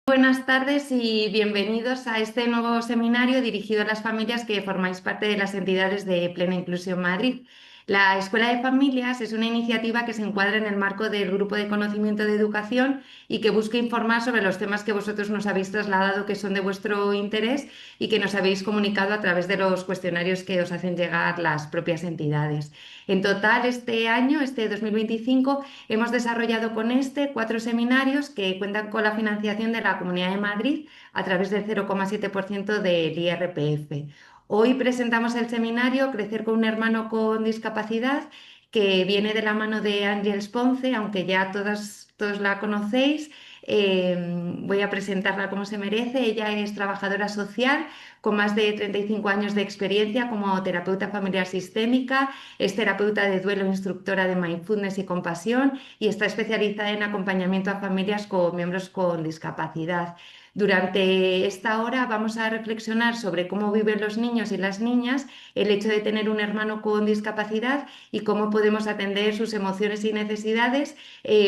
Buenas tardes y bienvenidos a este nuevo seminario dirigido a las familias que formáis parte de las entidades de Plena Inclusión Madrid. La Escuela de Familias es una iniciativa que se encuadra en el marco del Grupo de Conocimiento de Educación y que busca informar sobre los temas que vosotros nos habéis trasladado que son de vuestro interés y que nos habéis comunicado a través de los cuestionarios que os hacen llegar las propias entidades. En total, este año, este 2025, hemos desarrollado con este 4 seminarios que cuentan con la financiación de la Comunidad de Madrid a través del 0,7% del IRPF. Hoy presentamos el seminario Crecer con un hermano con discapacidad, que viene de la mano de Ángeles Ponce, aunque ya todos la conocéis. Voy a presentarla como se merece. Ella es trabajadora social con más de 35 años de experiencia como terapeuta familiar sistémica, es terapeuta de duelo, instructora de mindfulness y compasión y está especializada en acompañamiento a familias con miembros con discapacidad. Durante esta hora vamos a reflexionar sobre cómo viven los niños y las niñas el hecho de tener un hermano con discapacidad y cómo podemos atender sus emociones y necesidades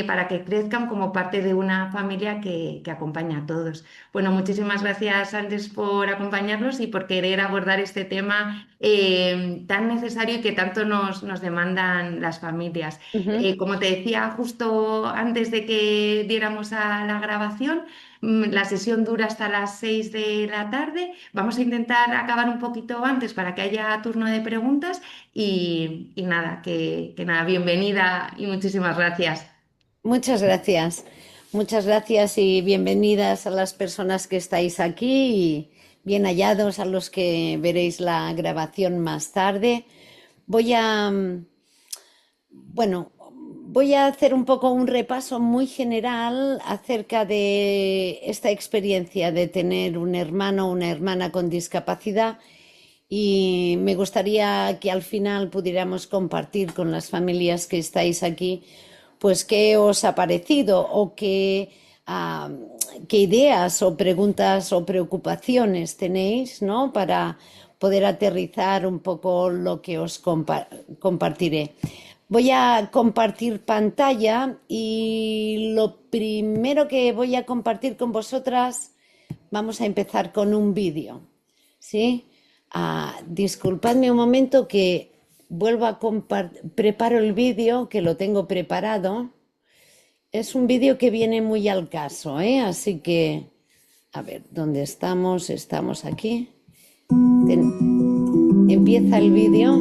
para que crezcan como parte de una familia que acompaña a todos. Bueno, muchísimas gracias, Andrés, por acompañarnos y por querer abordar este tema tan necesario y que tanto nos demandan las familias. Ujú. Como te decía justo antes de que diéramos a la grabación, la sesión dura hasta las 6 de la tarde. Vamos a intentar acabar un poquito antes para que haya turno de preguntas y nada, que nada, bienvenida y muchísimas gracias. Muchas gracias. Muchas gracias y bienvenidas a las personas que estáis aquí y bien hallados a los que veréis la grabación más tarde. Voy a, bueno, voy a hacer un poco un repaso muy general acerca de esta experiencia de tener un hermano o una hermana con discapacidad y me gustaría que al final pudiéramos compartir con las familias que estáis aquí, pues qué os ha parecido o qué ideas o preguntas o preocupaciones tenéis, ¿no? Para poder aterrizar un poco lo que os compartiré. Voy a compartir pantalla y lo primero que voy a compartir con vosotras, vamos a empezar con un vídeo, ¿sí? Disculpadme un momento que vuelvo a preparo el vídeo, que lo tengo preparado. Es un vídeo que viene muy al caso, ¿eh? Así que, a ver, ¿dónde estamos? Estamos aquí. Empieza el vídeo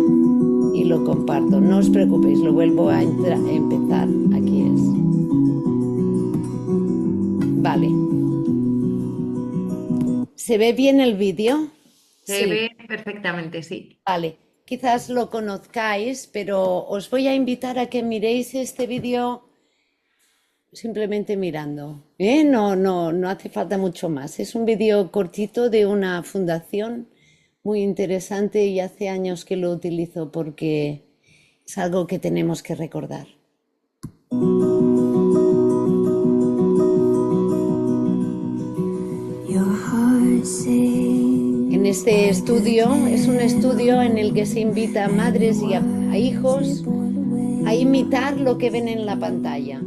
y lo comparto. No os preocupéis, lo vuelvo a empezar. Aquí es. Vale. ¿Se ve bien el vídeo? Se Sí. ve perfectamente, sí. Vale, quizás lo conozcáis, pero os voy a invitar a que miréis este vídeo simplemente mirando, ¿eh? No hace falta mucho más. Es un vídeo cortito de una fundación muy interesante y hace años que lo utilizo porque es algo que tenemos que recordar. En este estudio, es un estudio en el que se invita a madres y a hijos a imitar lo que ven en la pantalla.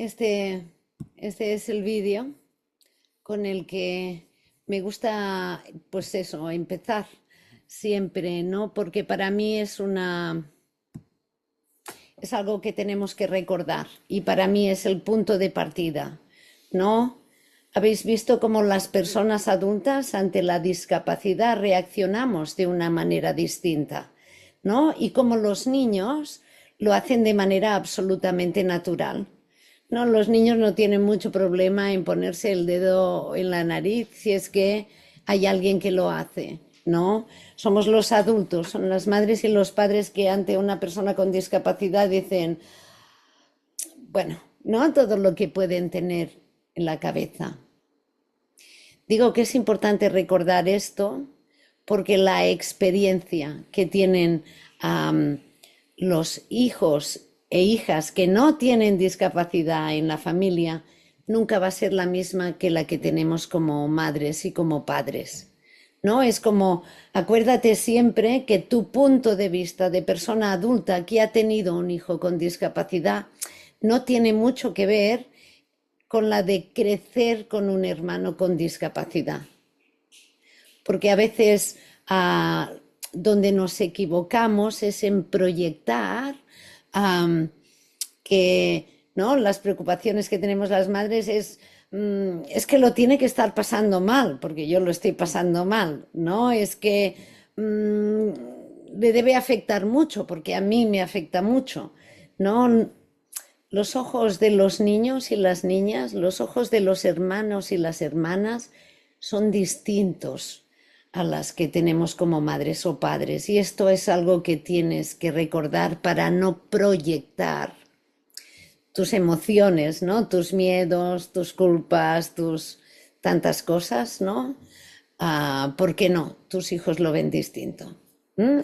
Este, este es el vídeo con el que me gusta, pues eso, empezar siempre, ¿no? Porque para mí es algo que tenemos que recordar y para mí es el punto de partida, ¿no? ¿Habéis visto cómo las personas adultas ante la discapacidad reaccionamos de una manera distinta, ¿no? Y cómo los niños lo hacen de manera absolutamente natural. No, los niños no tienen mucho problema en ponerse el dedo en la nariz si es que hay alguien que lo hace, ¿no? Somos los adultos, son las madres y los padres que ante una persona con discapacidad dicen, bueno, no todo lo que pueden tener en la cabeza. Digo que es importante recordar esto porque la experiencia que tienen los hijos e hijas que no tienen discapacidad en la familia nunca va a ser la misma que la que tenemos como madres y como padres. ¿No? Es como, acuérdate siempre que tu punto de vista de persona adulta que ha tenido un hijo con discapacidad no tiene mucho que ver con la de crecer con un hermano con discapacidad. Porque a veces donde nos equivocamos es en proyectar que ¿no? Las preocupaciones que tenemos las madres es que lo tiene que estar pasando mal, porque yo lo estoy pasando mal, ¿no? Es que le debe afectar mucho, porque a mí me afecta mucho, ¿no? Los ojos de los niños y las niñas, los ojos de los hermanos y las hermanas son distintos a las que tenemos como madres o padres. Y esto es algo que tienes que recordar para no proyectar tus emociones, ¿no? Tus miedos, tus culpas, tus tantas cosas, ¿no? ¿Por qué no? Tus hijos lo ven distinto.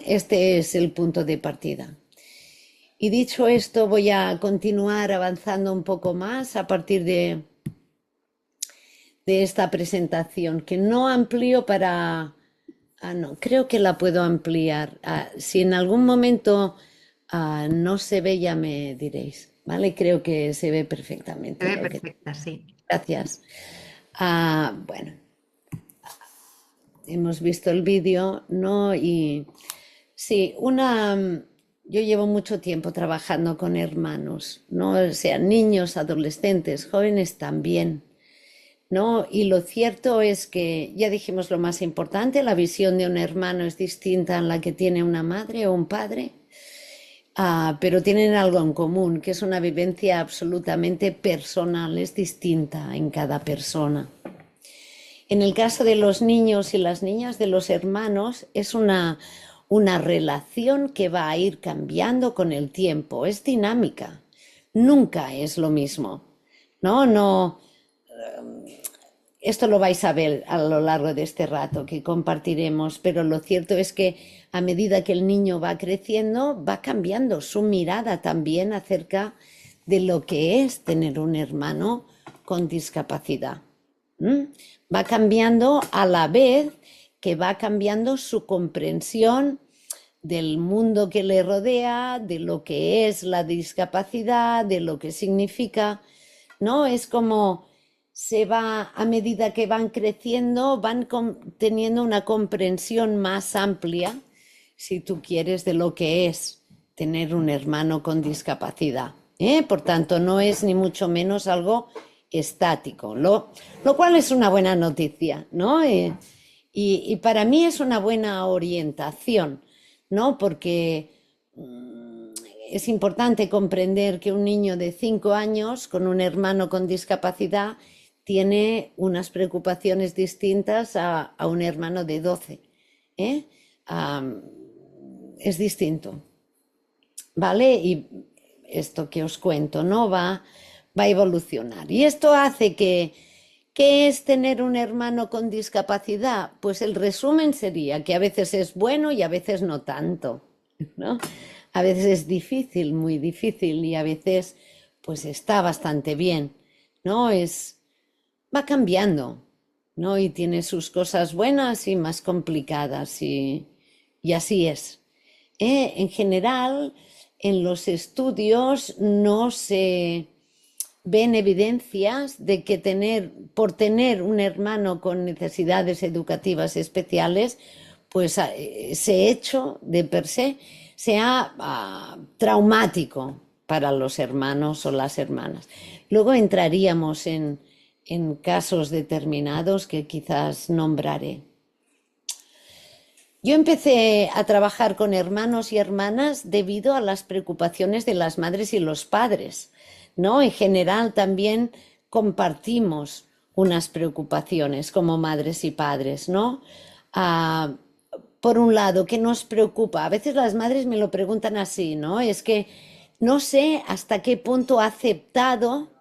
Este es el punto de partida. Y dicho esto, voy a continuar avanzando un poco más a partir de esta presentación, que no amplío para... no, creo que la puedo ampliar. Si en algún momento no se ve, ya me diréis, ¿vale? Creo que se ve Se perfectamente ve lo que... perfecta, sí. Gracias. Bueno, hemos visto el vídeo, ¿no? Y sí, yo llevo mucho tiempo trabajando con hermanos, ¿no? O sea, niños, adolescentes, jóvenes también, ¿no? Y lo cierto es que ya dijimos lo más importante, la visión de un hermano es distinta a la que tiene una madre o un padre, pero tienen algo en común, que es una vivencia absolutamente personal, es distinta en cada persona. En el caso de los niños y las niñas, de los hermanos, es una relación que va a ir cambiando con el tiempo, es dinámica, nunca es lo mismo, ¿no? No, esto lo vais a ver a lo largo de este rato que compartiremos, pero lo cierto es que a medida que el niño va creciendo, va cambiando su mirada también acerca de lo que es tener un hermano con discapacidad. Va cambiando a la vez que va cambiando su comprensión del mundo que le rodea, de lo que es la discapacidad, de lo que significa, ¿no? Es como se va, a medida que van creciendo, van teniendo una comprensión más amplia, si tú quieres, de lo que es tener un hermano con discapacidad. Por tanto, no es ni mucho menos algo estático, lo cual es una buena noticia, ¿no? Y para mí es una buena orientación, ¿no? Porque es importante comprender que un niño de 5 años con un hermano con discapacidad tiene unas preocupaciones distintas a un hermano de 12. Es distinto, ¿vale? Y esto que os cuento, ¿no? Va a evolucionar. Y esto hace que, ¿qué es tener un hermano con discapacidad? Pues el resumen sería que a veces es bueno y a veces no tanto, ¿no? A veces es difícil, muy difícil, y a veces pues está bastante bien, ¿no? Va cambiando, ¿no? Y tiene sus cosas buenas y más complicadas y así es. En general, en los estudios no se ven evidencias de que por tener un hermano con necesidades educativas especiales, pues ese hecho de per se sea traumático para los hermanos o las hermanas. Luego entraríamos en casos determinados que quizás nombraré. Yo empecé a trabajar con hermanos y hermanas debido a las preocupaciones de las madres y los padres, ¿no? En general también compartimos unas preocupaciones como madres y padres, ¿no? Ah, por un lado, ¿qué nos preocupa? A veces las madres me lo preguntan así, ¿no? Es que no sé hasta qué punto ha aceptado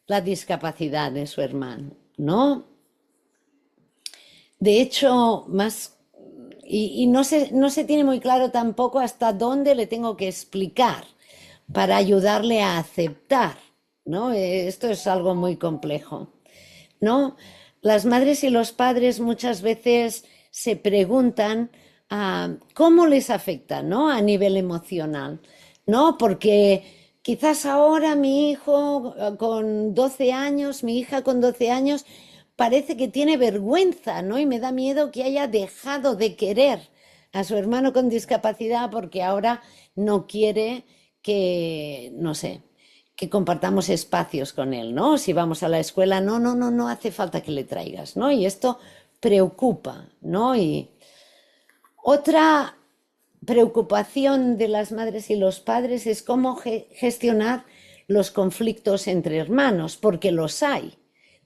la discapacidad de su hermano, ¿no? De hecho, no se tiene muy claro tampoco hasta dónde le tengo que explicar para ayudarle a aceptar, ¿no? Esto es algo muy complejo, ¿no? Las madres y los padres muchas veces se preguntan cómo les afecta, ¿no? A nivel emocional, ¿no? Porque quizás ahora mi hijo con 12 años, mi hija con 12 años, parece que tiene vergüenza, ¿no? Y me da miedo que haya dejado de querer a su hermano con discapacidad porque ahora no quiere que, no sé, que compartamos espacios con él, ¿no? Si vamos a la escuela, no hace falta que le traigas, ¿no? Y esto preocupa, ¿no? Y otra preocupación de las madres y los padres es cómo gestionar los conflictos entre hermanos, porque los hay,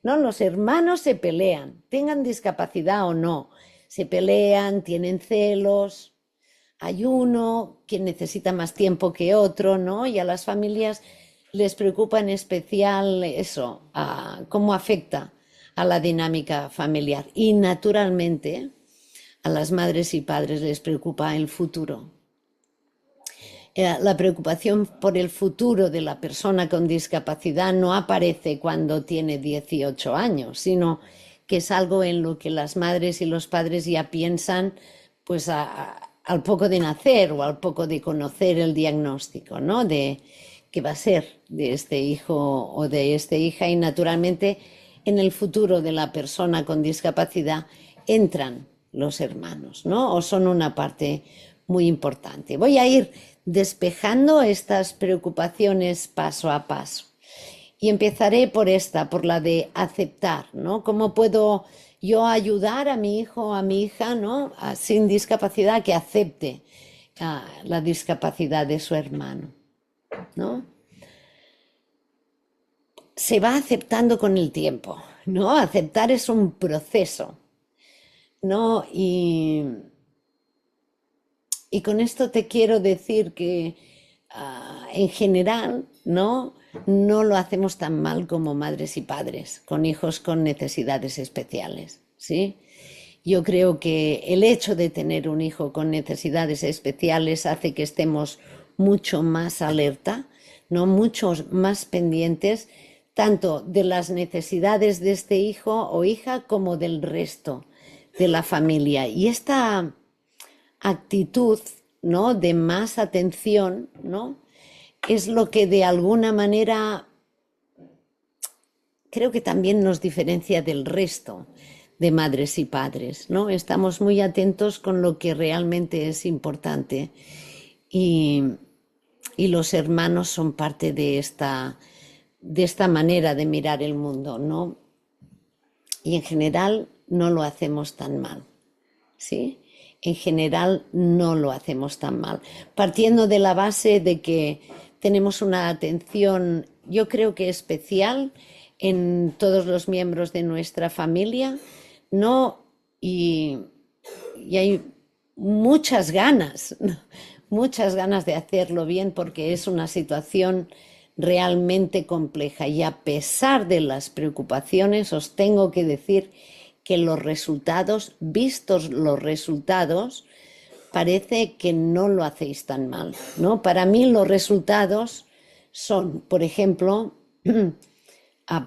¿no? Los hermanos se pelean, tengan discapacidad o no, se pelean, tienen celos, hay uno que necesita más tiempo que otro, ¿no? Y a las familias les preocupa en especial eso, cómo afecta a la dinámica familiar. Y naturalmente a las madres y padres les preocupa el futuro. La preocupación por el futuro de la persona con discapacidad no aparece cuando tiene 18 años, sino que es algo en lo que las madres y los padres ya piensan pues al poco de nacer o al poco de conocer el diagnóstico, ¿no? De qué va a ser de este hijo o de esta hija, y naturalmente en el futuro de la persona con discapacidad entran los hermanos, ¿no? O son una parte muy importante. Voy a ir despejando estas preocupaciones paso a paso. Y empezaré por por la de aceptar, ¿no? ¿Cómo puedo yo ayudar a mi hijo o a mi hija, ¿no? Sin discapacidad, que acepte la discapacidad de su hermano, ¿no? Se va aceptando con el tiempo, ¿no? Aceptar es un proceso, ¿no? Y con esto te quiero decir que en general, ¿no? No lo hacemos tan mal como madres y padres con hijos con necesidades especiales, ¿sí? Yo creo que el hecho de tener un hijo con necesidades especiales hace que estemos mucho más alerta, ¿no? Muchos más pendientes, tanto de las necesidades de este hijo o hija como del resto de la familia. Y esta actitud, ¿no? De más atención, ¿no? Es lo que de alguna manera creo que también nos diferencia del resto de madres y padres, ¿no? Estamos muy atentos con lo que realmente es importante, y los hermanos son parte de esta manera de mirar el mundo, ¿no? Y en general no lo hacemos tan mal, ¿sí? En general no lo hacemos tan mal, partiendo de la base de que tenemos una atención, yo creo que especial, en todos los miembros de nuestra familia, ¿no? Y hay muchas ganas, ¿no? Muchas ganas de hacerlo bien, porque es una situación realmente compleja, y a pesar de las preocupaciones os tengo que decir que los resultados, vistos los resultados, parece que no lo hacéis tan mal, ¿no? Para mí los resultados son, por ejemplo,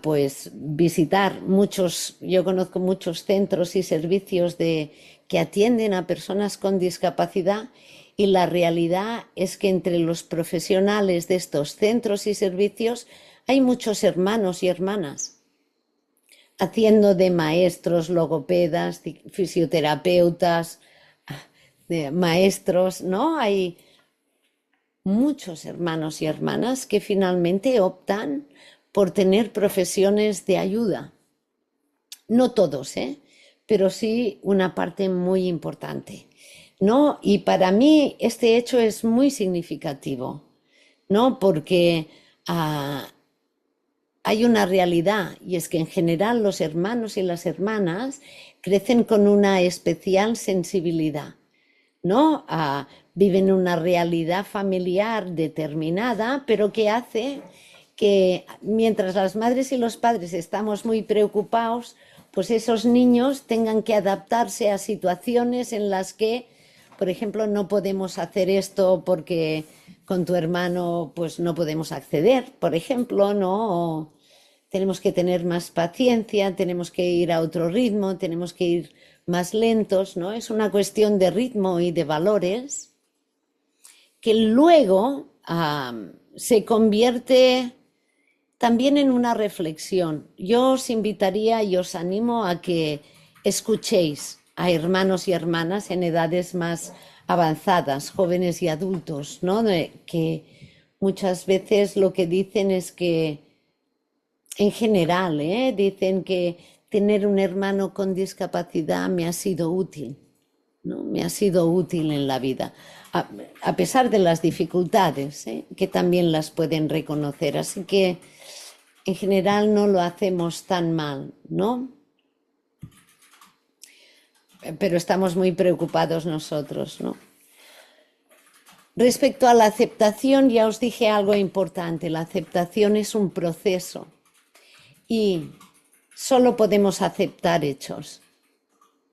pues visitar yo conozco muchos centros y servicios que atienden a personas con discapacidad, y la realidad es que entre los profesionales de estos centros y servicios hay muchos hermanos y hermanas haciendo de maestros, logopedas, fisioterapeutas, de maestros, ¿no? Hay muchos hermanos y hermanas que finalmente optan por tener profesiones de ayuda. No todos, ¿eh? Pero sí una parte muy importante, ¿no? Y para mí este hecho es muy significativo, ¿no? Porque hay una realidad y es que en general los hermanos y las hermanas crecen con una especial sensibilidad, ¿no? Viven una realidad familiar determinada, pero que hace que mientras las madres y los padres estamos muy preocupados, pues esos niños tengan que adaptarse a situaciones en las que, por ejemplo, no podemos hacer esto porque con tu hermano pues no podemos acceder, por ejemplo, ¿no? O tenemos que tener más paciencia, tenemos que ir a otro ritmo, tenemos que ir más lentos, ¿no? Es una cuestión de ritmo y de valores que luego se convierte también en una reflexión. Yo os invitaría y os animo a que escuchéis a hermanos y hermanas en edades más avanzadas, jóvenes y adultos, ¿no? Que muchas veces lo que dicen es que, en general, dicen que tener un hermano con discapacidad me ha sido útil, ¿no? Me ha sido útil en la vida, a pesar de las dificultades, que también las pueden reconocer. Así que en general no lo hacemos tan mal, ¿no? Pero estamos muy preocupados nosotros, ¿no? Respecto a la aceptación, ya os dije algo importante. La aceptación es un proceso y solo podemos aceptar hechos.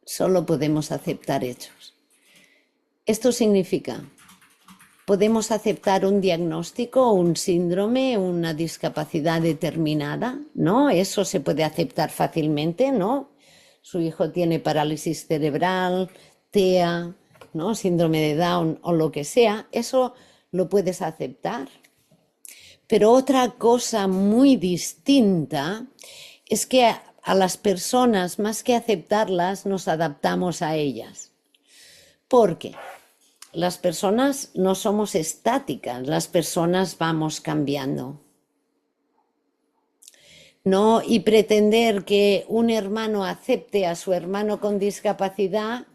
Solo podemos aceptar hechos. Esto significa, podemos aceptar un diagnóstico, un síndrome, una discapacidad determinada, ¿no? Eso se puede aceptar fácilmente, ¿no? Su hijo tiene parálisis cerebral, TEA, ¿no? Síndrome de Down o lo que sea, eso lo puedes aceptar. Pero otra cosa muy distinta es que a las personas, más que aceptarlas, nos adaptamos a ellas. Porque las personas no somos estáticas, las personas vamos cambiando. No, y pretender que un hermano acepte a su hermano con discapacidad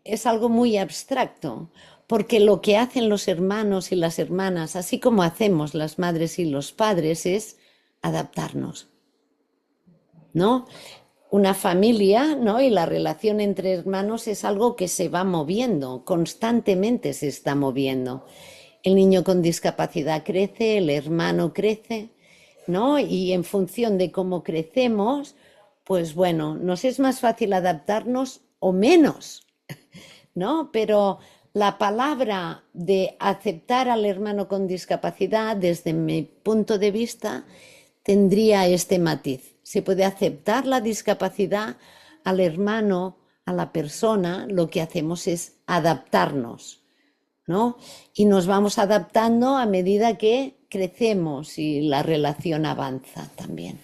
es algo muy abstracto, porque lo que hacen los hermanos y las hermanas, así como hacemos las madres y los padres, es adaptarnos, ¿no? Una familia, ¿no? Y la relación entre hermanos es algo que se va moviendo, constantemente se está moviendo. El niño con discapacidad crece, el hermano crece, ¿no? Y en función de cómo crecemos, pues bueno, nos es más fácil adaptarnos o menos, ¿no? Pero la palabra de aceptar al hermano con discapacidad, desde mi punto de vista, tendría este matiz. Se puede aceptar la discapacidad al hermano, a la persona, lo que hacemos es adaptarnos, ¿no? Y nos vamos adaptando a medida que crecemos y la relación avanza también.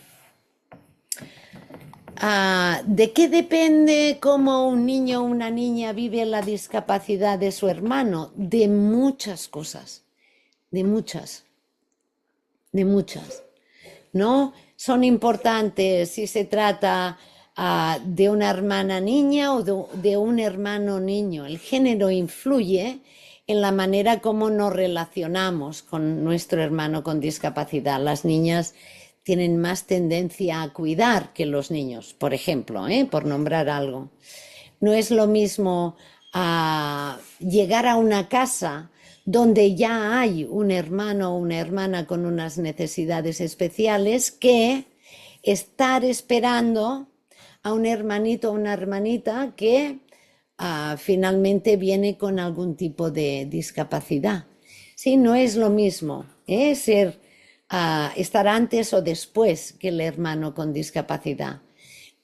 ¿De qué depende cómo un niño o una niña vive la discapacidad de su hermano? De muchas cosas, de muchas, ¿no? Son importantes si se trata de una hermana niña o de un hermano niño. El género influye en la manera como nos relacionamos con nuestro hermano con discapacidad. Las niñas tienen más tendencia a cuidar que los niños, por ejemplo, por nombrar algo. No es lo mismo llegar a una casa donde ya hay un hermano o una hermana con unas necesidades especiales que estar esperando a un hermanito o una hermanita que finalmente viene con algún tipo de discapacidad. Sí, no es lo mismo estar antes o después que el hermano con discapacidad.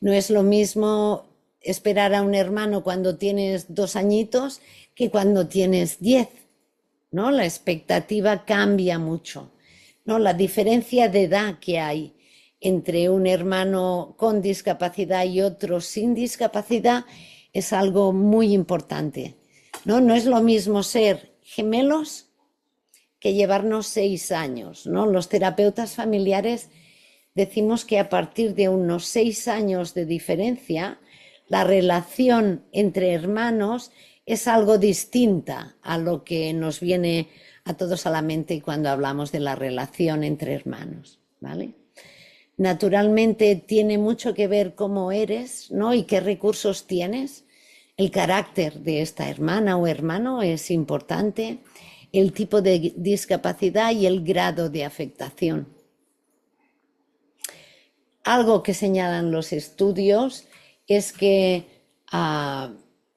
No es lo mismo esperar a un hermano cuando tienes 2 añitos que cuando tienes 10, ¿no? La expectativa cambia mucho. ¿no? La diferencia de edad que hay entre un hermano con discapacidad y otro sin discapacidad es algo muy importante, ¿no? No es lo mismo ser gemelos que llevarnos 6 años, ¿no? Los terapeutas familiares decimos que a partir de unos 6 años de diferencia, la relación entre hermanos es algo distinta a lo que nos viene a todos a la mente cuando hablamos de la relación entre hermanos, ¿vale? Naturalmente tiene mucho que ver cómo eres, ¿no? Y qué recursos tienes. El carácter de esta hermana o hermano es importante, el tipo de discapacidad y el grado de afectación. Algo que señalan los estudios es que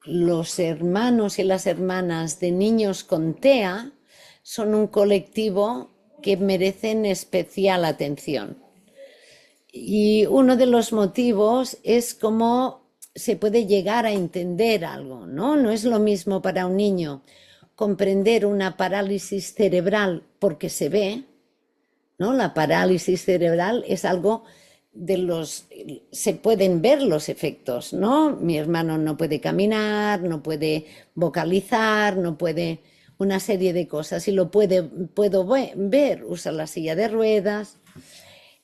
los hermanos y las hermanas de niños con TEA son un colectivo que merecen especial atención. Y uno de los motivos es cómo se puede llegar a entender algo, ¿no? No es lo mismo para un niño comprender una parálisis cerebral porque se ve, ¿no? La parálisis cerebral es algo se pueden ver los efectos, ¿no? Mi hermano no puede caminar, no puede vocalizar, no puede una serie de cosas y puedo ver, usa la silla de ruedas.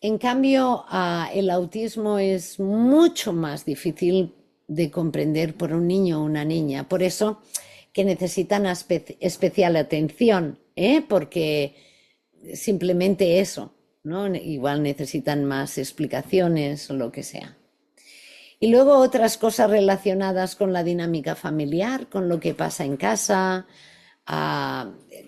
En cambio, el autismo es mucho más difícil de comprender por un niño o una niña. Por eso que necesitan especial atención, porque simplemente eso, ¿no? Igual necesitan más explicaciones o lo que sea. Y luego otras cosas relacionadas con la dinámica familiar, con lo que pasa en casa,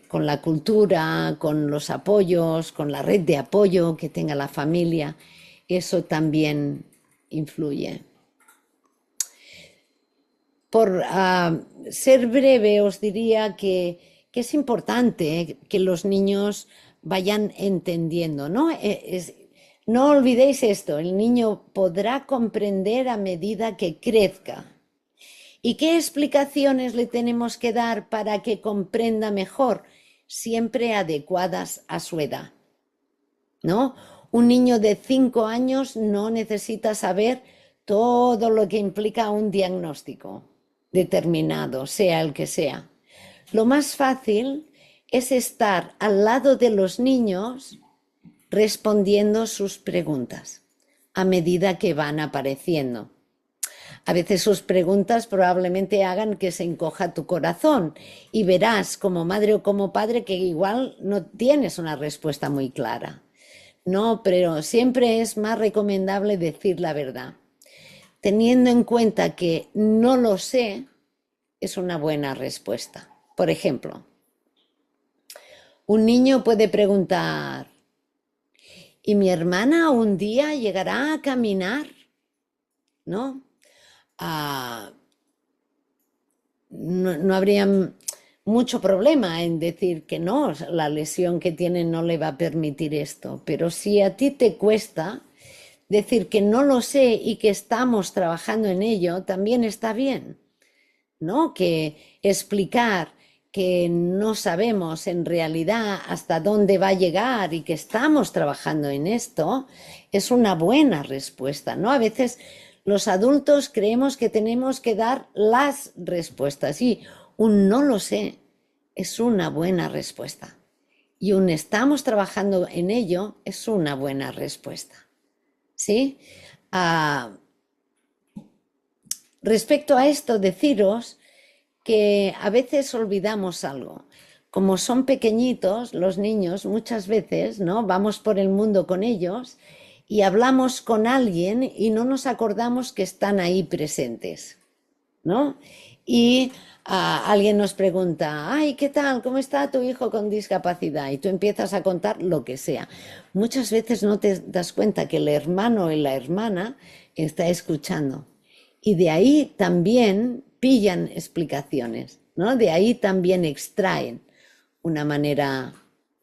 con la cultura, con los apoyos, con la red de apoyo que tenga la familia, eso también influye. Por ser breve, os diría que es importante que los niños vayan entendiendo, ¿no? No olvidéis esto, el niño podrá comprender a medida que crezca. ¿Y qué explicaciones le tenemos que dar para que comprenda mejor? Siempre adecuadas a su edad, ¿no? Un niño de 5 años no necesita saber todo lo que implica un diagnóstico determinado, sea el que sea. Lo más fácil es estar al lado de los niños respondiendo sus preguntas a medida que van apareciendo. A veces sus preguntas probablemente hagan que se encoja tu corazón y verás como madre o como padre que igual no tienes una respuesta muy clara. No, pero siempre es más recomendable decir la verdad. Teniendo en cuenta que no lo sé, es una buena respuesta. Por ejemplo, un niño puede preguntar, ¿y mi hermana un día llegará a caminar? ¿No? No habría mucho problema en decir que no, la lesión que tiene no le va a permitir esto, pero si a ti te cuesta decir que no lo sé y que estamos trabajando en ello, también está bien, ¿no? Que explicar que no sabemos en realidad hasta dónde va a llegar y que estamos trabajando en esto es una buena respuesta, ¿no? A veces los adultos creemos que tenemos que dar las respuestas y un no lo sé es una buena respuesta y un estamos trabajando en ello es una buena respuesta, ¿sí? Respecto a esto, deciros que a veces olvidamos algo. Como son pequeñitos los niños, muchas veces, ¿no? Vamos por el mundo con ellos y hablamos con alguien y no nos acordamos que están ahí presentes, ¿no? Y alguien nos pregunta, ay, ¿qué tal? ¿Cómo está tu hijo con discapacidad? Y tú empiezas a contar lo que sea. Muchas veces no te das cuenta que el hermano y la hermana está escuchando. Y de ahí también pillan explicaciones, ¿no? De ahí también extraen una manera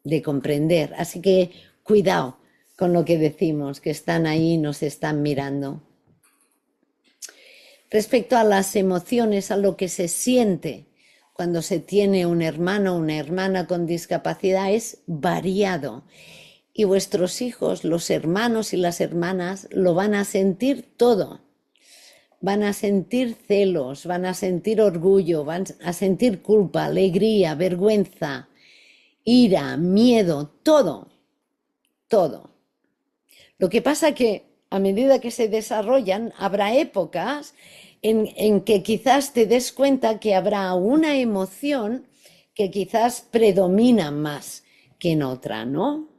de comprender. Así que cuidado con lo que decimos, que están ahí y nos están mirando. Respecto a las emociones, a lo que se siente cuando se tiene un hermano o una hermana con discapacidad, es variado. Y vuestros hijos, los hermanos y las hermanas, lo van a sentir todo. Van a sentir celos, van a sentir orgullo, van a sentir culpa, alegría, vergüenza, ira, miedo, todo, todo. Lo que pasa que a medida que se desarrollan, habrá épocas en que quizás te des cuenta que habrá una emoción que quizás predomina más que en otra, ¿no?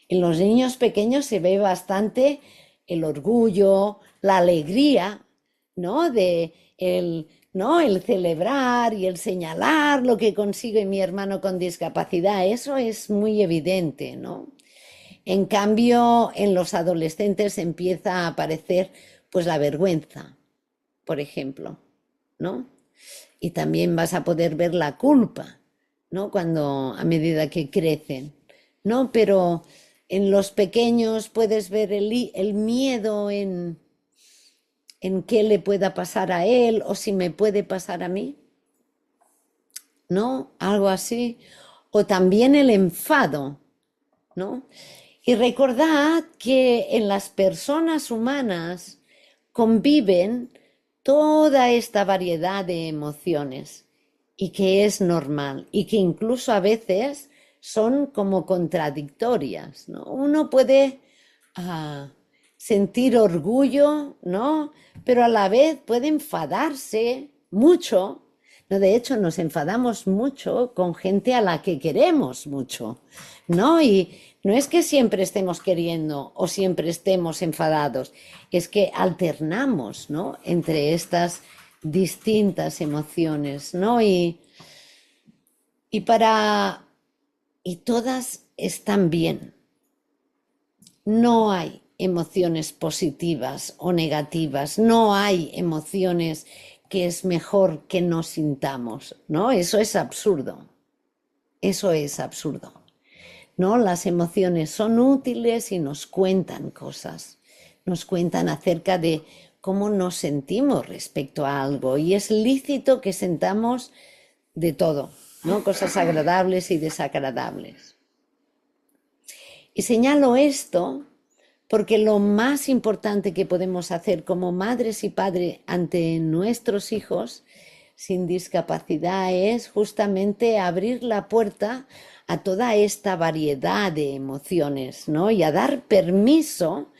En los niños pequeños se ve bastante el orgullo, la alegría, ¿no? ¿no? El celebrar y el señalar lo que consigue mi hermano con discapacidad, eso es muy evidente, ¿no? En cambio, en los adolescentes empieza a aparecer pues la vergüenza, por ejemplo, ¿no? Y también vas a poder ver la culpa, ¿no? Cuando a medida que crecen, ¿no? Pero en los pequeños puedes ver el miedo en qué le pueda pasar a él o si me puede pasar a mí, ¿no? Algo así. O también el enfado, ¿no? Y recordad que en las personas humanas conviven toda esta variedad de emociones y que es normal y que incluso a veces son como contradictorias, ¿no? Uno puede sentir orgullo, ¿no? Pero a la vez puede enfadarse mucho. No, de hecho, nos enfadamos mucho con gente a la que queremos mucho, ¿no? Y no es que siempre estemos queriendo o siempre estemos enfadados, es que alternamos, ¿no? Entre estas distintas emociones, ¿no? Y todas están bien. No hay emociones positivas o negativas, no hay emociones que es mejor que no sintamos, ¿no? Eso es absurdo, ¿no? Las emociones son útiles y nos cuentan cosas, nos cuentan acerca de cómo nos sentimos respecto a algo y es lícito que sentamos de todo, ¿no? Cosas agradables y desagradables. Y señalo esto porque lo más importante que podemos hacer como madres y padres ante nuestros hijos sin discapacidad es justamente abrir la puerta a toda esta variedad de emociones, ¿no? Y a dar permiso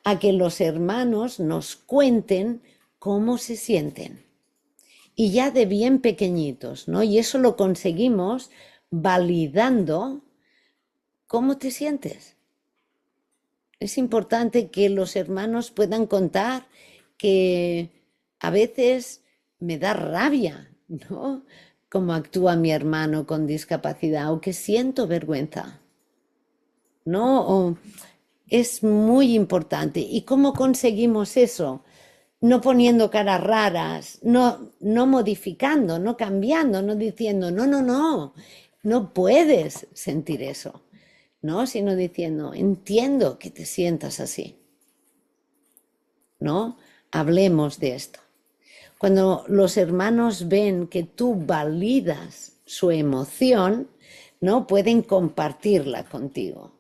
a que los hermanos nos cuenten cómo se sienten. Y ya de bien pequeñitos, ¿no? Y eso lo conseguimos validando cómo te sientes. Es importante que los hermanos puedan contar que a veces me da rabia, ¿no? Cómo actúa mi hermano con discapacidad o que siento vergüenza, ¿no? Es muy importante. ¿Y cómo conseguimos eso? No poniendo caras raras, no modificando, no cambiando, no diciendo, no puedes sentir eso. ¿No? Sino diciendo, entiendo que te sientas así, ¿no? Hablemos de esto. Cuando los hermanos ven que tú validas su emoción, ¿no? Pueden compartirla contigo,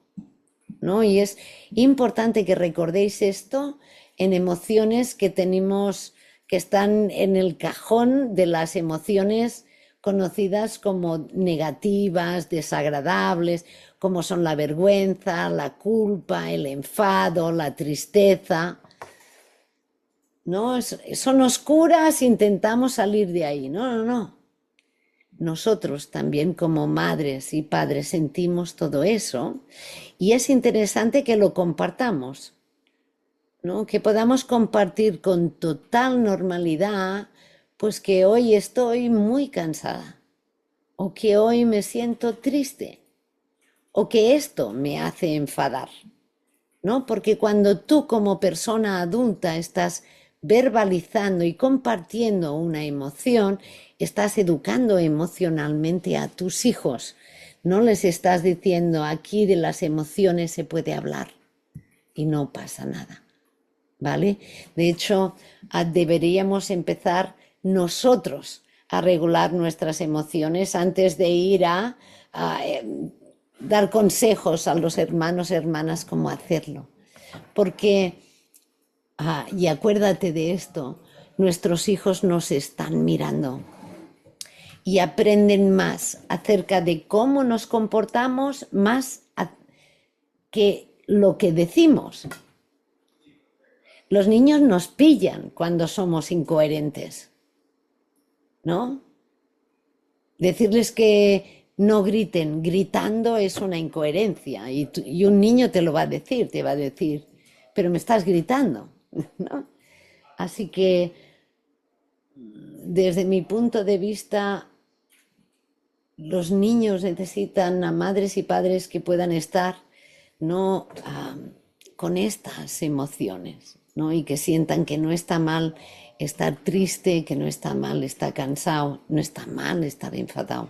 ¿no? Y es importante que recordéis esto en emociones que tenemos, que están en el cajón de las emociones conocidas como negativas, desagradables, como son la vergüenza, la culpa, el enfado, la tristeza, ¿no? Son oscuras, intentamos salir de ahí. No. Nosotros también como madres y padres sentimos todo eso y es interesante que lo compartamos, ¿no? Que podamos compartir con total normalidad, pues que hoy estoy muy cansada o que hoy me siento triste o que esto me hace enfadar, ¿no? Porque cuando tú como persona adulta estás verbalizando y compartiendo una emoción, estás educando emocionalmente a tus hijos. No les estás diciendo aquí de las emociones se puede hablar y no pasa nada, ¿vale? De hecho, deberíamos empezar nosotros a regular nuestras emociones antes de ir a dar consejos a los hermanos, hermanas, cómo hacerlo. Porque, y acuérdate de esto, nuestros hijos nos están mirando y aprenden más acerca de cómo nos comportamos más que lo que decimos. Los niños nos pillan cuando somos incoherentes, ¿no? Decirles que no griten, gritando es una incoherencia y un niño te lo va a decir, te va a decir, pero me estás gritando, ¿no? Así que desde mi punto de vista, los niños necesitan a madres y padres que puedan estar, ¿no? Con estas emociones, ¿no? Y que sientan que no está mal estar triste, que no está mal estar cansado, no está mal estar enfadado,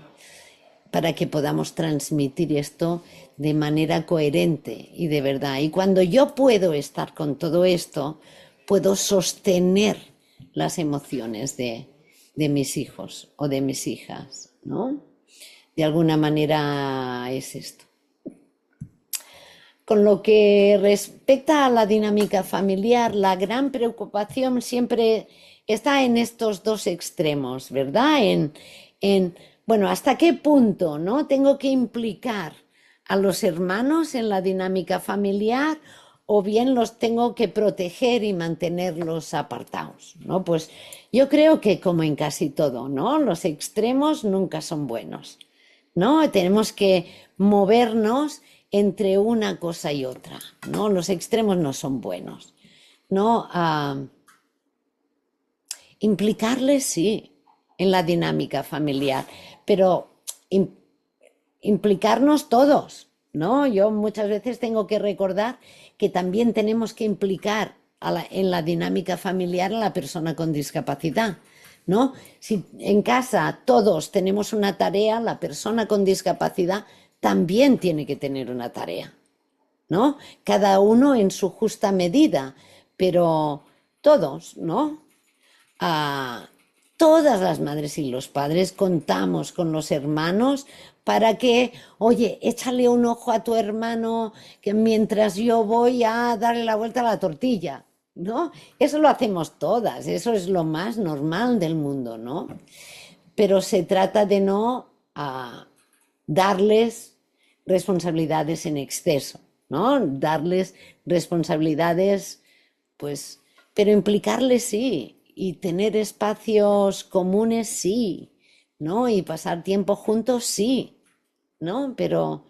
para que podamos transmitir esto de manera coherente y de verdad. Y cuando yo puedo estar con todo esto, puedo sostener las emociones de mis hijos o de mis hijas, ¿no? De alguna manera es esto. Con lo que respecta a la dinámica familiar, la gran preocupación siempre está en estos dos extremos, ¿verdad? Bueno, ¿hasta qué punto, no? Tengo que implicar a los hermanos en la dinámica familiar o bien los tengo que proteger y mantenerlos apartados, ¿no? Pues yo creo que como en casi todo, ¿no? Los extremos nunca son buenos, ¿no? Tenemos que movernos entre una cosa y otra, ¿no? Los extremos no son buenos, ¿no? Implicarles, sí, en la dinámica familiar, pero implicarnos todos, ¿no? Yo muchas veces tengo que recordar que también tenemos que implicar en la dinámica familiar a la persona con discapacidad, ¿no? Si en casa todos tenemos una tarea, la persona con discapacidad también tiene que tener una tarea, ¿no? Cada uno en su justa medida, pero todos, ¿no? Todas las madres y los padres contamos con los hermanos para que, oye, échale un ojo a tu hermano que mientras yo voy a darle la vuelta a la tortilla, ¿no? Eso lo hacemos todas, eso es lo más normal del mundo, ¿no? Pero se trata de no darles responsabilidades en exceso, ¿no? Darles responsabilidades, pues, pero implicarles sí, y tener espacios comunes sí, ¿no? Y pasar tiempo juntos sí, ¿no? Pero,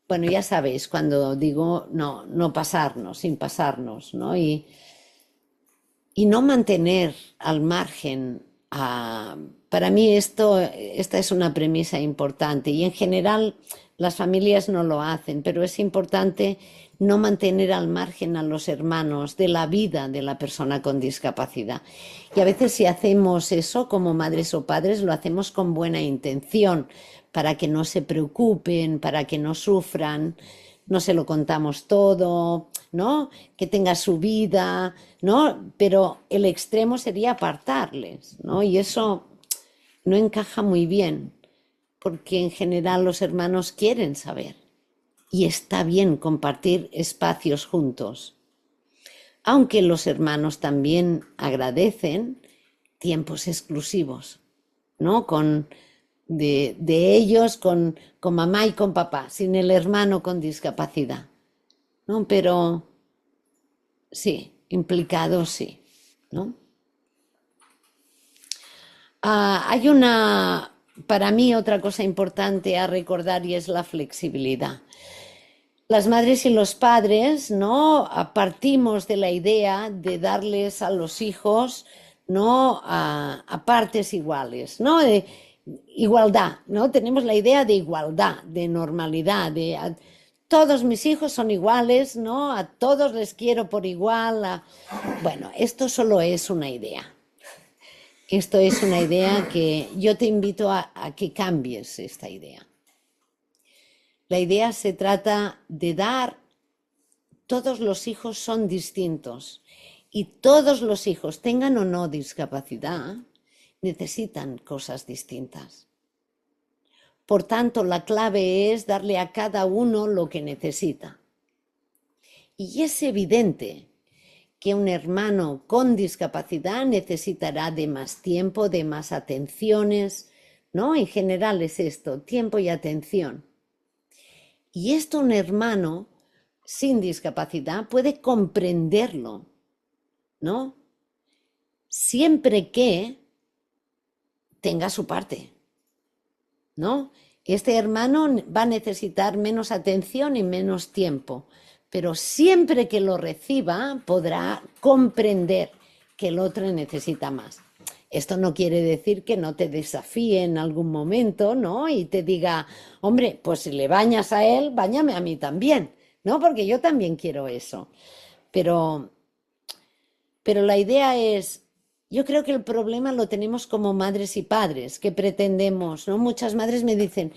bueno, ya sabéis, cuando digo no, no pasarnos, sin pasarnos, ¿no? Y no mantener al margen para mí esta es una premisa importante y en general las familias no lo hacen, pero es importante no mantener al margen a los hermanos de la vida de la persona con discapacidad. Y a veces si hacemos eso como madres o padres, lo hacemos con buena intención, para que no se preocupen, para que no sufran, no se lo contamos todo, ¿no? Que tenga su vida, ¿no? Pero el extremo sería apartarles, ¿no? Y eso no encaja muy bien, porque en general los hermanos quieren saber y está bien compartir espacios juntos, aunque los hermanos también agradecen tiempos exclusivos, ¿no? De ellos con mamá y con papá, sin el hermano con discapacidad, ¿no? Pero sí, implicados sí, ¿no? Hay para mí otra cosa importante a recordar y es la flexibilidad. Las madres y los padres, ¿no? Partimos de la idea de darles a los hijos, ¿no? A partes iguales, ¿no? De igualdad, ¿no? Tenemos la idea de igualdad, de normalidad, todos mis hijos son iguales, ¿no? A todos les quiero por igual. Bueno, esto solo es una idea. Esto es una idea que yo te invito a que cambies esta idea. La idea se trata de todos los hijos son distintos y todos los hijos, tengan o no discapacidad, necesitan cosas distintas. Por tanto, la clave es darle a cada uno lo que necesita. Y es evidente que un hermano con discapacidad necesitará de más tiempo, de más atenciones, ¿no? En general es esto, tiempo y atención. Y esto un hermano sin discapacidad puede comprenderlo, ¿no? Siempre que tenga su parte, ¿no? Este hermano va a necesitar menos atención y menos tiempo, pero siempre que lo reciba podrá comprender que el otro necesita más. Esto no quiere decir que no te desafíe en algún momento, ¿no? Y te diga, hombre, pues si le bañas a él, báñame a mí también, ¿no? Porque yo también quiero eso. Pero la idea es, yo creo que el problema lo tenemos como madres y padres, que pretendemos, ¿no? Muchas madres me dicen,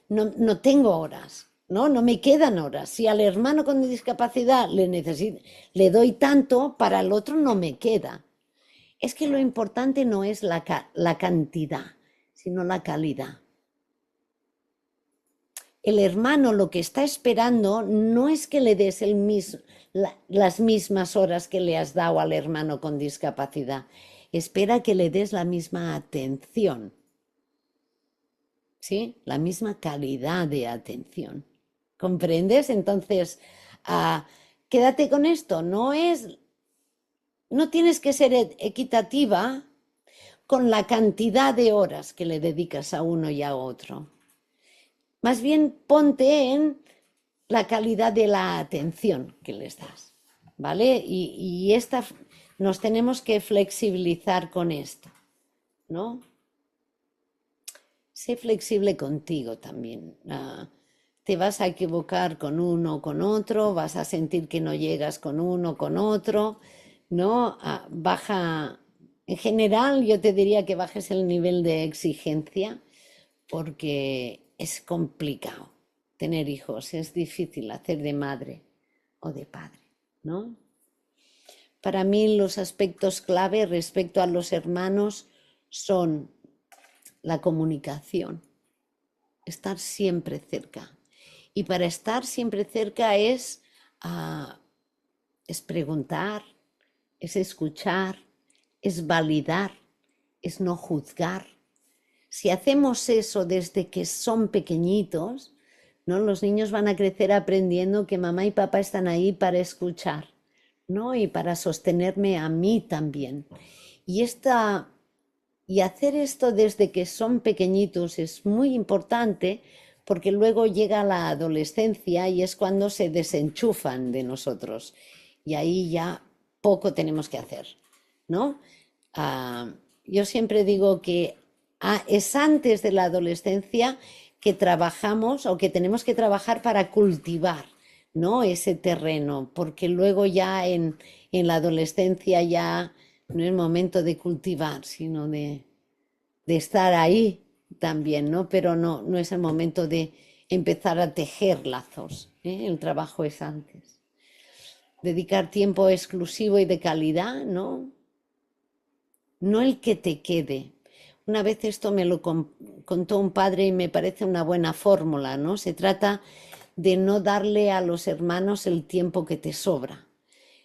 no tengo horas, ¿no? No me quedan horas. Si al hermano con discapacidad le doy tanto, para el otro no me queda. Es que lo importante no es la cantidad, sino la calidad. El hermano lo que está esperando no es que le des las mismas horas que le has dado al hermano con discapacidad. Espera que le des la misma atención, ¿sí? La misma calidad de atención. ¿Comprendes? Entonces, quédate con esto. No tienes que ser equitativa con la cantidad de horas que le dedicas a uno y a otro. Más bien ponte en la calidad de la atención que les das, ¿vale? Y nos tenemos que flexibilizar con esto, ¿no? Sé flexible contigo también. Te vas a equivocar con uno o con otro, vas a sentir que no llegas con uno o con otro, ¿no? En general yo te diría que bajes el nivel de exigencia porque es complicado tener hijos, es difícil hacer de madre o de padre, ¿no? Para mí los aspectos clave respecto a los hermanos son la comunicación, estar siempre cerca. Y para estar siempre cerca es preguntar, es escuchar, es validar, es no juzgar. Si hacemos eso desde que son pequeñitos, ¿no? Los niños van a crecer aprendiendo que mamá y papá están ahí para escuchar, ¿no? Y para sostenerme a mí también. Y hacer esto desde que son pequeñitos es muy importante porque luego llega la adolescencia y es cuando se desenchufan de nosotros. Y ahí ya poco tenemos que hacer, ¿no? Yo siempre digo que es antes de la adolescencia que trabajamos o que tenemos que trabajar para cultivar, ¿no? Ese terreno, porque luego ya en la adolescencia ya no es momento de cultivar, sino de estar ahí también, ¿no? Pero no es el momento de empezar a tejer lazos, ¿eh? El trabajo es antes. Dedicar tiempo exclusivo y de calidad, ¿no? No el que te quede. Una vez esto me lo contó un padre y me parece una buena fórmula, ¿no? Se trata de no darle a los hermanos el tiempo que te sobra,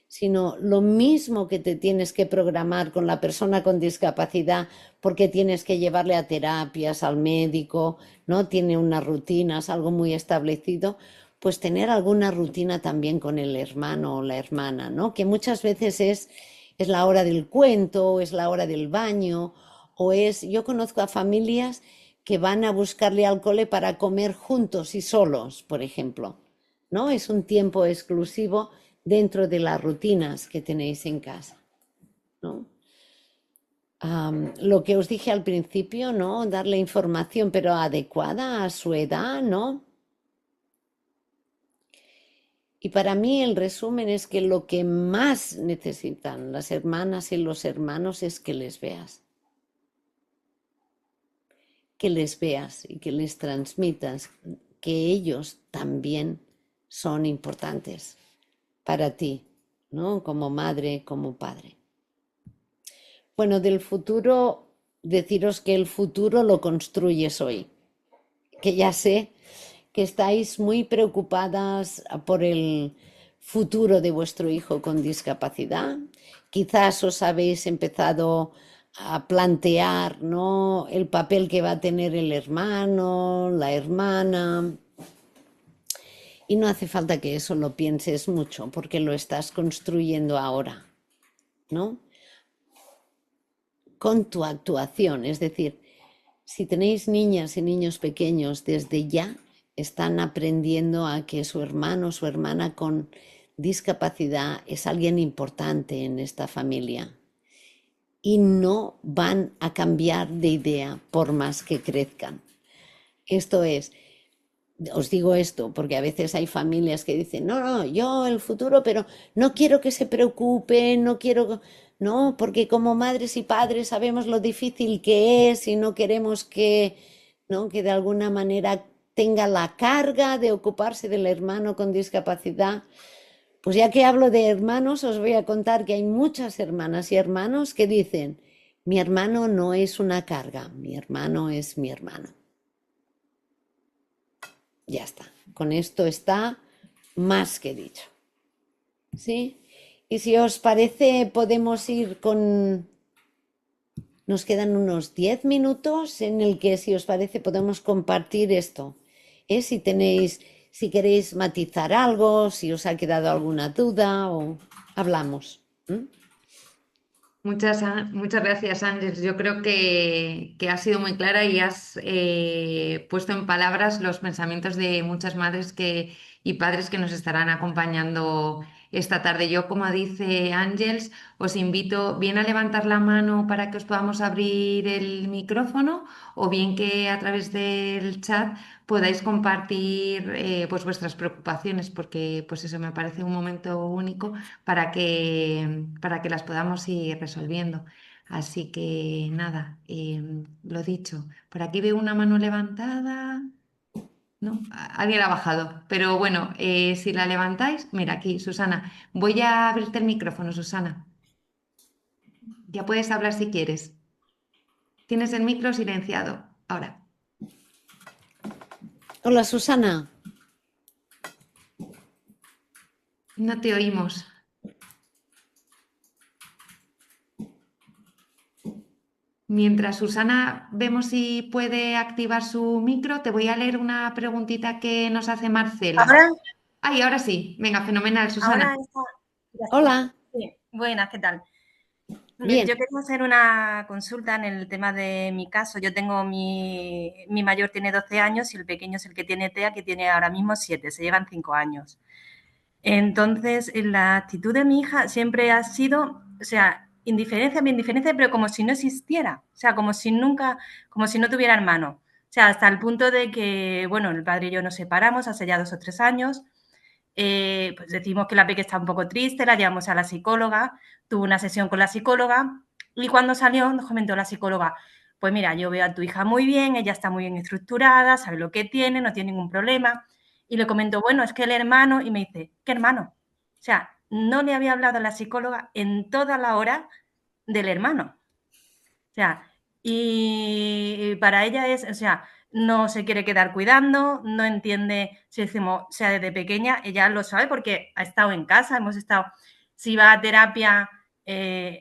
sino lo mismo que te tienes que programar con la persona con discapacidad porque tienes que llevarle a terapias, al médico, ¿no? Tiene unas rutinas, algo muy establecido, pues tener alguna rutina también con el hermano o la hermana, ¿no? Que muchas veces es la hora del cuento, es la hora del baño, yo conozco a familias que van a buscarle al cole para comer juntos y solos, por ejemplo, ¿no? Es un tiempo exclusivo dentro de las rutinas que tenéis en casa, ¿no? Lo que os dije al principio, ¿no? Darle información, pero adecuada a su edad, ¿no? Y para mí el resumen es que lo que más necesitan las hermanas y los hermanos es que les veas. Que les veas y que les transmitas que ellos también son importantes para ti, ¿no? Como madre, como padre. Bueno, del futuro, deciros que el futuro lo construyes hoy. que ya sé que estáis muy preocupadas por el futuro de vuestro hijo con discapacidad. Quizás os habéis empezado a plantear, ¿no?, el papel que va a tener el hermano, la hermana. Y no hace falta que eso lo pienses mucho, porque lo estás construyendo ahora, ¿no? Con tu actuación. Es decir, si tenéis niñas y niños pequeños, desde ya están aprendiendo a que su hermano o su hermana con discapacidad es alguien importante en esta familia y no van a cambiar de idea por más que crezcan. Esto es, os digo esto porque a veces hay familias que dicen, no, no, yo el futuro, pero no quiero que se preocupen, no quiero, no, porque como madres y padres sabemos lo difícil que es y no queremos que, ¿no?, que de alguna manera tenga la carga de ocuparse del hermano con discapacidad. Pues ya que hablo de hermanos, os voy a contar que hay muchas hermanas y hermanos que dicen, mi hermano no es una carga, mi hermano es mi hermano. Ya está. Con esto está más que dicho. ¿Sí? Y si os parece, podemos ir con... Nos quedan unos 10 minutos en el que, si os parece, podemos compartir esto. Si tenéis, si queréis matizar algo, si os ha quedado alguna duda o hablamos. ¿Mm? Muchas gracias, Ángeles. Yo creo que has sido muy clara y has puesto en palabras los pensamientos de muchas madres y padres que nos estarán acompañando esta tarde. Yo, como dice Ángeles, os invito bien a levantar la mano para que os podamos abrir el micrófono o bien que a través del chat podáis compartir pues vuestras preocupaciones, porque pues eso me parece un momento único para que las podamos ir resolviendo. Así que nada, lo dicho, por aquí veo una mano levantada. No, alguien la ha bajado, pero bueno, si la levantáis, mira aquí, Susana, voy a abrirte el micrófono, Susana. Ya puedes hablar si quieres. Tienes el micro silenciado. Ahora, Hola, Susana. no te oímos. Mientras Susana vemos si puede activar su micro, te voy a leer una preguntita que nos hace Marcela. Ahora, Ay, ahora sí. Venga, fenomenal, Susana. ahora está, ya está. Hola. Sí, buenas, ¿qué tal? Bien. Yo quería hacer una consulta en el tema de mi caso. Yo tengo mi mayor tiene 12 años y el pequeño es el que tiene TEA, que tiene ahora mismo 7, se llevan 5 años. Entonces, la actitud de mi hija siempre ha sido, o sea, indiferencia, mi indiferencia, pero como si no existiera, o sea, como si nunca, como si no tuviera hermano. O sea, hasta el punto de que, bueno, el padre y yo nos separamos hace ya 2 o 3 años. Pues decimos que la peque está un poco triste, la llevamos a la psicóloga, tuvo una sesión con la psicóloga y cuando salió nos comentó la psicóloga, pues mira, yo veo a tu hija muy bien, ella está muy bien estructurada, sabe lo que tiene, no tiene ningún problema. Y le comento, bueno, es que el hermano, y me dice, ¿qué hermano? O sea, no le había hablado a la psicóloga en toda la hora del hermano. O sea, y para ella es, o sea, no se quiere quedar cuidando, no entiende si decimos, o sea, desde pequeña, ella lo sabe porque ha estado en casa, hemos estado, si va a terapia,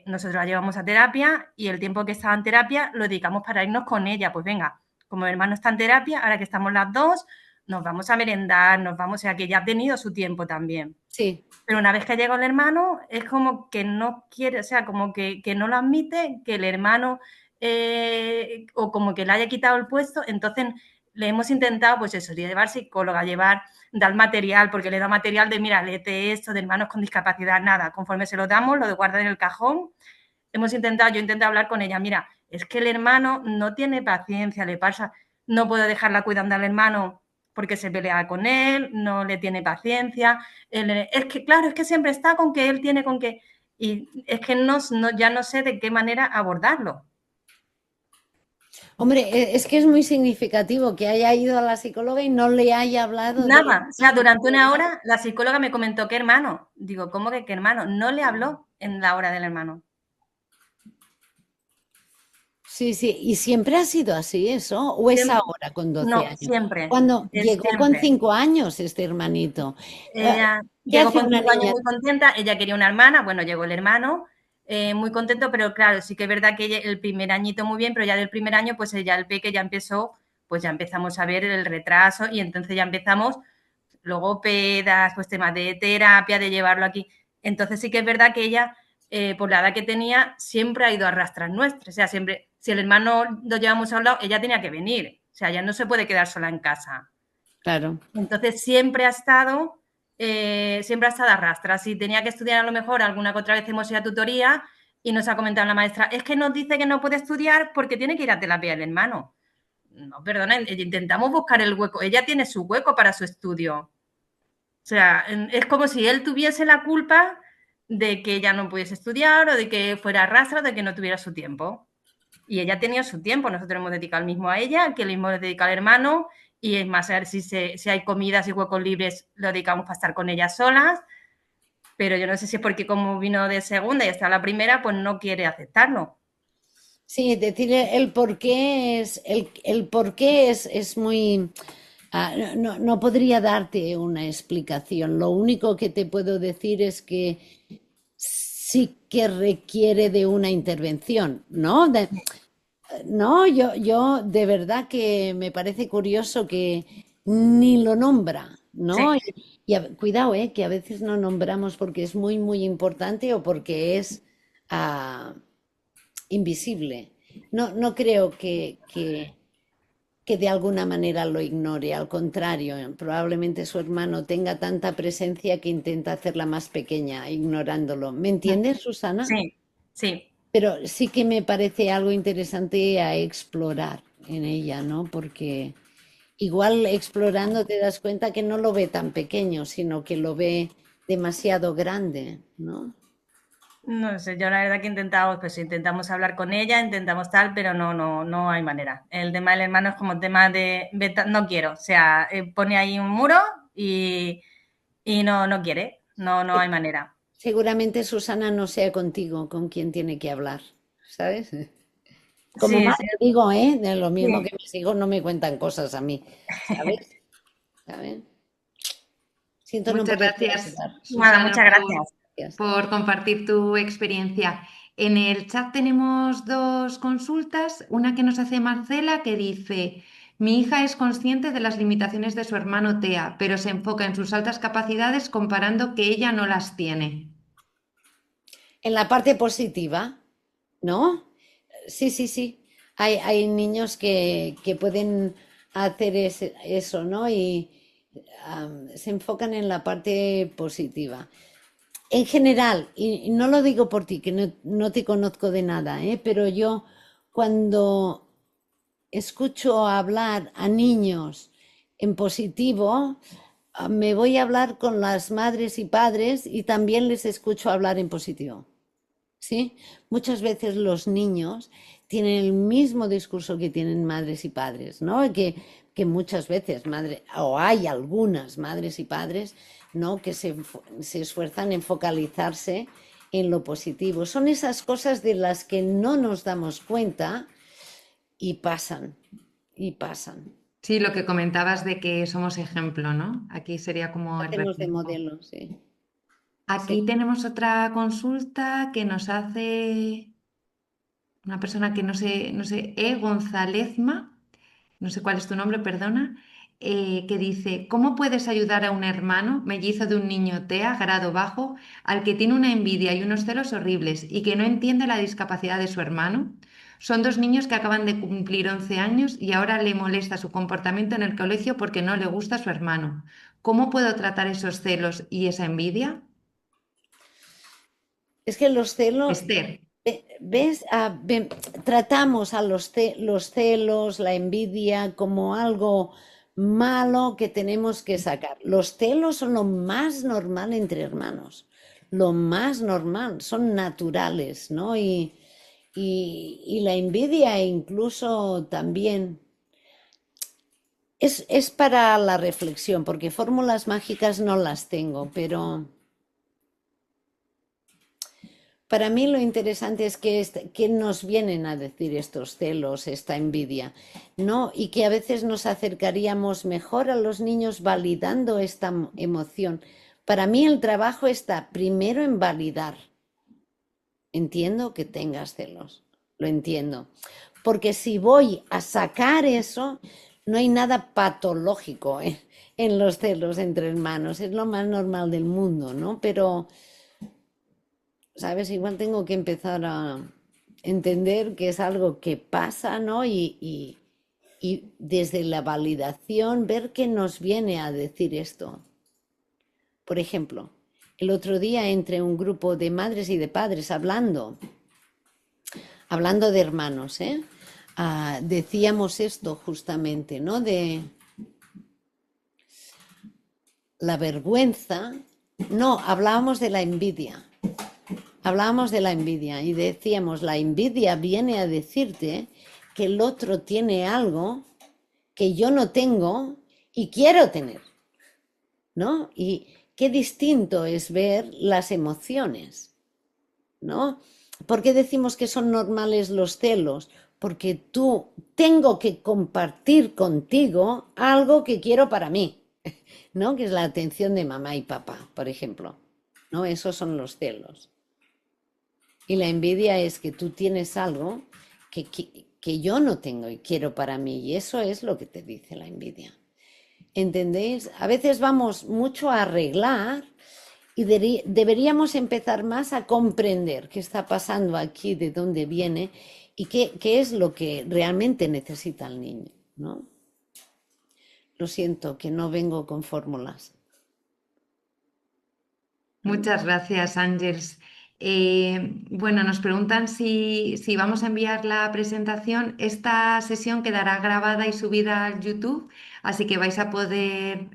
nosotros la llevamos a terapia y el tiempo que estaba en terapia lo dedicamos para irnos con ella. Pues venga, como el hermano está en terapia, ahora que estamos las dos, nos vamos a merendar, nos vamos, o sea, que ya ha tenido su tiempo también. Sí. Pero una vez que llega el hermano, es como que no quiere, o sea, como que no lo admite, que el hermano, o como que le haya quitado el puesto, entonces le hemos intentado, pues eso, llevar psicóloga, dar material, porque le da material de, mira, léete esto, de hermanos con discapacidad, nada, conforme se lo damos, lo de guardar en el cajón. Yo intenté hablar con ella, mira, es que el hermano no tiene paciencia, le pasa, no puedo dejarla cuidando al hermano porque se pelea con él, no le tiene paciencia, es que, claro, es que siempre está con que él tiene con que, y es que ya no sé de qué manera abordarlo. Hombre, es que es muy significativo que haya ido a la psicóloga y no le haya hablado de... Nada, o sea, durante una hora la psicóloga me comentó qué hermano. Digo, ¿cómo que qué hermano? No le habló en la hora del hermano. Sí, sí. ¿Y siempre ha sido así eso? ¿O es Siempre- ahora con 12 no, años? siempre, Cuando es llegó con siempre. 5 años este hermanito. Eh, Ella ¿Qué llegó hace con una 5 años niña? muy contenta, ella quería una hermana, bueno, llegó el hermano, muy contento, pero claro, sí que es verdad que el primer añito muy bien, pero ya del primer año, pues ya el peque ya empezó, pues ya empezamos a ver el retraso y entonces ya empezamos logopedas, pues temas de terapia, de llevarlo aquí. Entonces sí que es verdad que ella, por la edad que tenía, siempre ha ido a rastras nuestras. O sea, siempre, si el hermano lo llevamos a un lado, ella tenía que venir. O sea, ya no se puede quedar sola en casa. Claro. Entonces siempre ha estado a rastras. Si tenía que estudiar a lo mejor alguna que otra vez hemos ido a tutoría y nos ha comentado la maestra, es que nos dice que no puede estudiar porque tiene que ir a terapia el hermano. No, perdona, intentamos buscar el hueco. Ella tiene su hueco para su estudio. O sea, es como si él tuviese la culpa de que ella no pudiese estudiar o de que fuera rastra o de que no tuviera su tiempo. Y ella tenía su tiempo, nosotros hemos dedicado el mismo a ella, que el mismo le dedica al hermano, y es más, a ver si hay comidas y huecos libres, lo dedicamos para estar con ellas solas, pero yo no sé si es porque como vino de segunda y está la primera, pues no quiere aceptarlo. Sí, decir el por qué el por qué es muy... no podría darte una explicación. Lo único que te puedo decir es que sí que requiere de una intervención, ¿no? No, yo de verdad que me parece curioso que ni lo nombra, ¿no? Sí, Cuidado, que a veces no nombramos porque es muy, muy importante o porque es ah, invisible. No, no creo que de alguna manera lo ignore, al contrario, probablemente su hermano tenga tanta presencia que intenta hacerla más pequeña, ignorándolo. ¿Me entiendes, Susana? sí, sí. Pero sí que me parece algo interesante a explorar en ella, ¿no? Porque igual explorando te das cuenta que no lo ve tan pequeño, sino que lo ve demasiado grande, ¿no? No sé, yo la verdad que intentamos hablar con ella, intentamos tal, pero no hay manera. El tema del hermano es como tema de no quiero, o sea, pone ahí un muro y, no quiere, no hay manera. Seguramente Susana no sea contigo con quien tiene que hablar, ¿sabes? Como Sí, sí, madre digo, ¿eh? De lo mismo sí. que mis hijos no me cuentan cosas a mí, ¿sabes? ¿Sabes? Siento no Muchas poderte gracias, ayudar. Nada, Susana, muchas gracias. Gracias. por compartir tu experiencia. En el chat tenemos dos consultas, una que nos hace Marcela que dice, mi hija es consciente de las limitaciones de su hermano Tea, pero se enfoca en sus altas capacidades comparando que ella no las tiene. En la parte positiva, ¿no? Sí, sí, sí. Hay niños que pueden hacer eso, ¿no? Y se enfocan en la parte positiva. En general, y no lo digo por ti, que no te conozco de nada, ¿eh? Pero yo cuando escucho hablar a niños en positivo, me voy a hablar con las madres y padres y también les escucho hablar en positivo. ¿Sí? Muchas veces los niños tienen el mismo discurso que tienen madres y padres, ¿no? Que muchas veces o hay algunas madres y padres, ¿no? Que se esfuerzan en focalizarse en lo positivo. Son esas cosas de las que no nos damos cuenta y pasan, y pasan. Sí, lo que comentabas de que somos ejemplo, ¿no? Aquí sería como el Hacemos de reflejo. modelo, sí. Sí. Aquí tenemos otra consulta que nos hace una persona que no sé, Gonzálezma, no sé cuál es tu nombre, perdona, que dice, ¿cómo puedes ayudar a un hermano mellizo de un niño TEA, grado bajo, al que tiene una envidia y unos celos horribles y que no entiende la discapacidad de su hermano? Son dos niños que acaban de cumplir 11 años y ahora le molesta su comportamiento en el colegio porque no le gusta su hermano. ¿Cómo puedo tratar esos celos y esa envidia? Es que los celos, Esther. ¿ves? Tratamos a los celos, la envidia como algo malo que tenemos que sacar. Los celos son lo más normal entre hermanos, lo más normal, son naturales, ¿no? Y la envidia incluso también es para la reflexión, porque fórmulas mágicas no las tengo, pero para mí lo interesante es que nos vienen a decir estos celos, esta envidia, ¿no? Y que a veces nos acercaríamos mejor a los niños validando esta emoción. Para mí el trabajo está primero en validar. Entiendo que tengas celos, lo entiendo. Porque si voy a sacar eso, no hay nada patológico en los celos entre hermanos, es lo más normal del mundo, ¿no? Pero, ¿sabes? Igual tengo que empezar a entender que es algo que pasa, ¿no? Y desde la validación ver qué nos viene a decir esto. Por ejemplo, el otro día entre un grupo de madres y de padres hablando de hermanos, ¿eh? Decíamos esto justamente, ¿no? De la vergüenza. No, hablábamos de la envidia. Hablábamos de la envidia y decíamos, la envidia viene a decirte que el otro tiene algo que yo no tengo y quiero tener, ¿no? Y qué distinto es ver las emociones, ¿no? ¿Por qué decimos que son normales los celos? Porque tú tengo que compartir contigo algo que quiero para mí, ¿no? Que es la atención de mamá y papá, por ejemplo, ¿no? Esos son los celos. Y la envidia es que tú tienes algo que yo no tengo y quiero para mí. Y eso es lo que te dice la envidia. ¿Entendéis? A veces vamos mucho a arreglar y deberíamos empezar más a comprender qué está pasando aquí, de dónde viene y qué es lo que realmente necesita el niño, ¿no? Lo siento, que no vengo con fórmulas. Muchas gracias, Ángeles. Bueno, nos preguntan si vamos a enviar la presentación. Esta sesión quedará grabada y subida al YouTube, así que vais a poder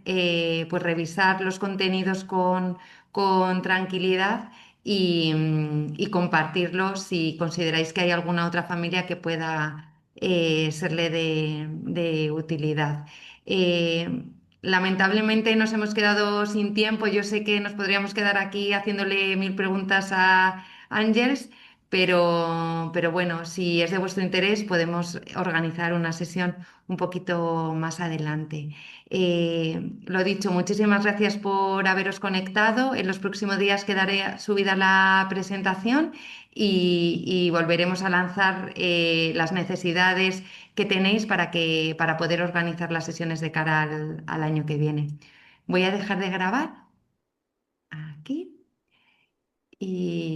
pues revisar los contenidos con tranquilidad y compartirlos si consideráis que hay alguna otra familia que pueda serle de utilidad. Eh, Lamentablemente nos hemos quedado sin tiempo. Yo sé que nos podríamos quedar aquí haciéndole mil preguntas a Ángels, pero bueno, si es de vuestro interés, podemos organizar una sesión un poquito más adelante. Lo dicho, muchísimas gracias por haberos conectado. En los próximos días quedará subida la presentación y volveremos a lanzar las necesidades que tenéis para poder organizar las sesiones de cara al año que viene. Voy a dejar de grabar aquí y